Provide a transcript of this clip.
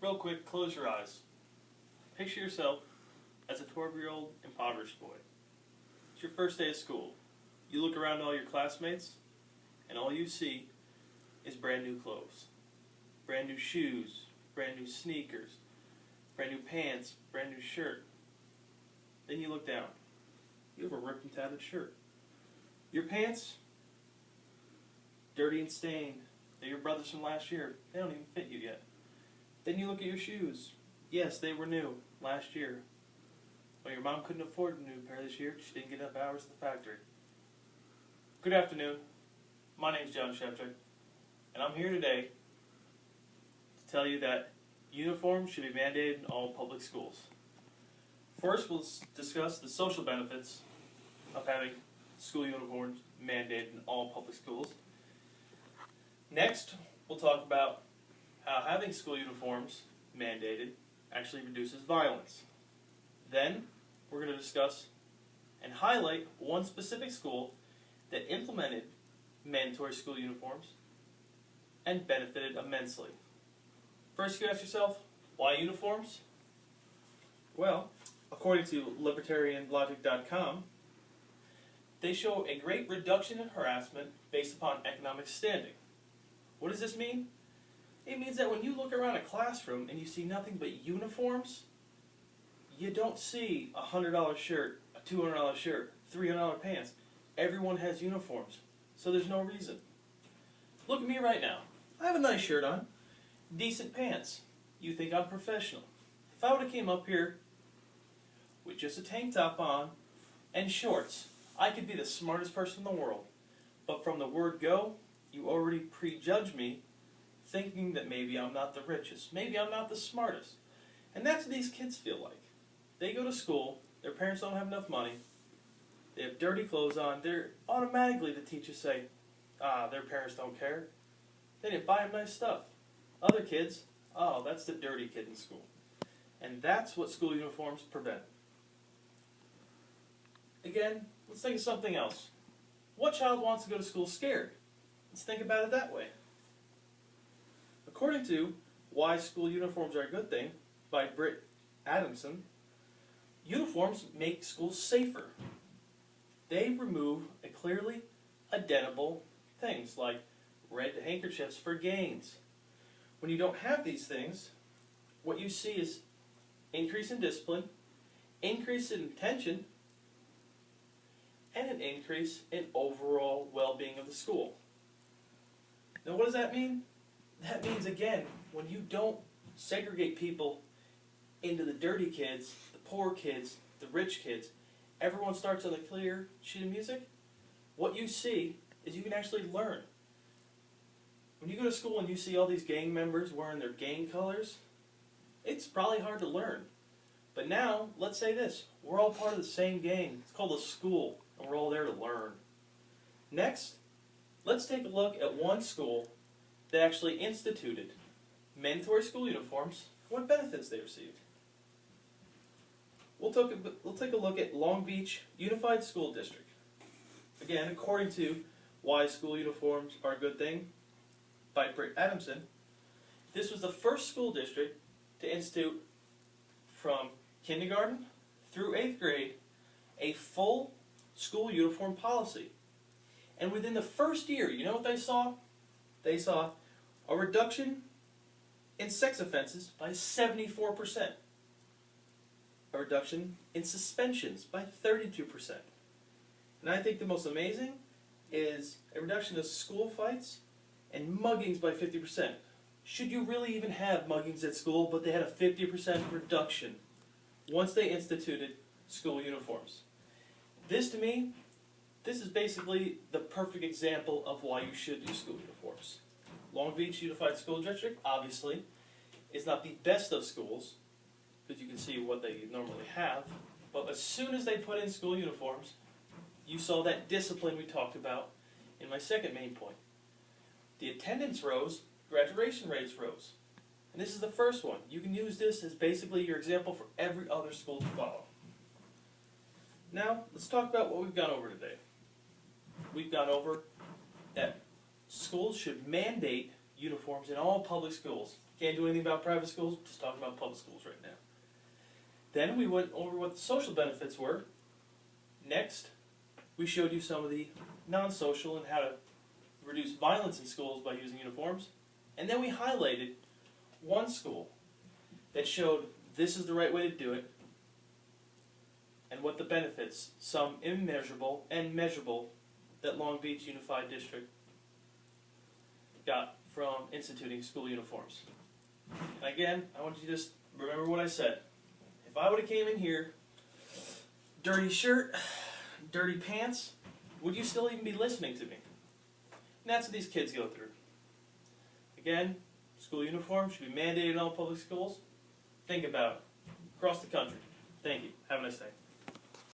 Real quick, close your eyes. Picture yourself as a 12-year-old impoverished boy. It's your first day of school. You look around at all your classmates, and all you see is brand new clothes. Brand new shoes, brand new sneakers, brand new pants, brand new shirt. Then you look down. You have a ripped and tattered shirt. Your pants, dirty and stained. They're your brothers from last year. They don't even fit you yet. Then you look at your shoes. Yes, they were new last year. But your mom couldn't afford a new pair this year. She didn't get enough hours at the factory. Good afternoon. My name's Szewczyk12, and I'm here today to tell you that uniforms should be mandated in all public schools. First, we'll discuss the social benefits of having school uniforms mandated in all public schools. Next, we'll talk about how having school uniforms mandated actually reduces violence. Then, we're going to discuss and highlight one specific school that implemented mandatory school uniforms and benefited immensely. First, you ask yourself, why uniforms? Well, according to libertarianlogic.com, they show a great reduction in harassment based upon economic standing. What does this mean? It means that when you look around a classroom and you see nothing but uniforms, you don't see a $100 shirt, a $200 shirt, $300 pants. Everyone has uniforms, so there's no reason. Look at me right now. I have a nice shirt on, decent pants. You think I'm professional. If I would have came up here with just a tank top on and shorts, I could be the smartest person in the world. But from the word go, you already prejudge me, thinking that maybe I'm not the richest, maybe I'm not the smartest. And that's what these kids feel like. They go to school, their parents don't have enough money, they have dirty clothes on, they're automatically, the teachers say, their parents don't care. They didn't buy them nice stuff. Other kids, oh, that's the dirty kid in school. And that's what school uniforms prevent. Again, let's think of something else. What child wants to go to school scared? Let's think about it that way. According to Why School Uniforms Are a Good Thing by Britt Adamson, uniforms make schools safer. They remove a clearly identifiable things like red handkerchiefs for gains. When you don't have these things, what you see is increase in discipline, increase in attention, and an increase in overall well-being of the school. Now what does that mean? That means, again, when you don't segregate people into the dirty kids, the poor kids, the rich kids, everyone starts on a clear sheet of music, what you see is you can actually learn. When you go to school and you see all these gang members wearing their gang colors, it's probably hard to learn. But now, let's say this, we're all part of the same gang. It's called a school, and we're all there to learn. Next, let's take a look at one school that actually instituted mandatory school uniforms, what benefits they received. We'll take a look at Long Beach Unified School District. Again, according to Why School Uniforms Are a Good Thing by Britt Adamson, this was the first school district to institute from kindergarten through 8th grade a full school uniform policy. And within the first year, you know what they saw? They saw a reduction in sex offenses by 74%. A reduction in suspensions by 32%. And I think the most amazing is a reduction of school fights and muggings by 50%. Should you really even have muggings at school, but they had a 50% reduction once they instituted school uniforms. This, to me, this is basically the perfect example of why you should do school uniforms. Long Beach Unified School District, obviously, is not the best of schools, because you can see what they normally have, but as soon as they put in school uniforms, you saw that discipline we talked about in my second main point. The attendance rose, graduation rates rose. And this is the first one. You can use this as basically your example for every other school to follow. Now, let's talk about what we've gone over today. We've gone over that schools should mandate uniforms in all public schools. Can't do anything about private schools, just talking about public schools right now. Then we went over what the social benefits were. Next, we showed you some of the non-social and how to reduce violence in schools by using uniforms. And then we highlighted one school that showed this is the right way to do it and what the benefits, some immeasurable and measurable, that Long Beach Unified District got from instituting school uniforms. And again, I want you to just remember what I said. If I would have came in here, dirty shirt, dirty pants, would you still even be listening to me? And that's what these kids go through. Again, school uniforms should be mandated in all public schools. Think about it. Across the country. Thank you. Have a nice day.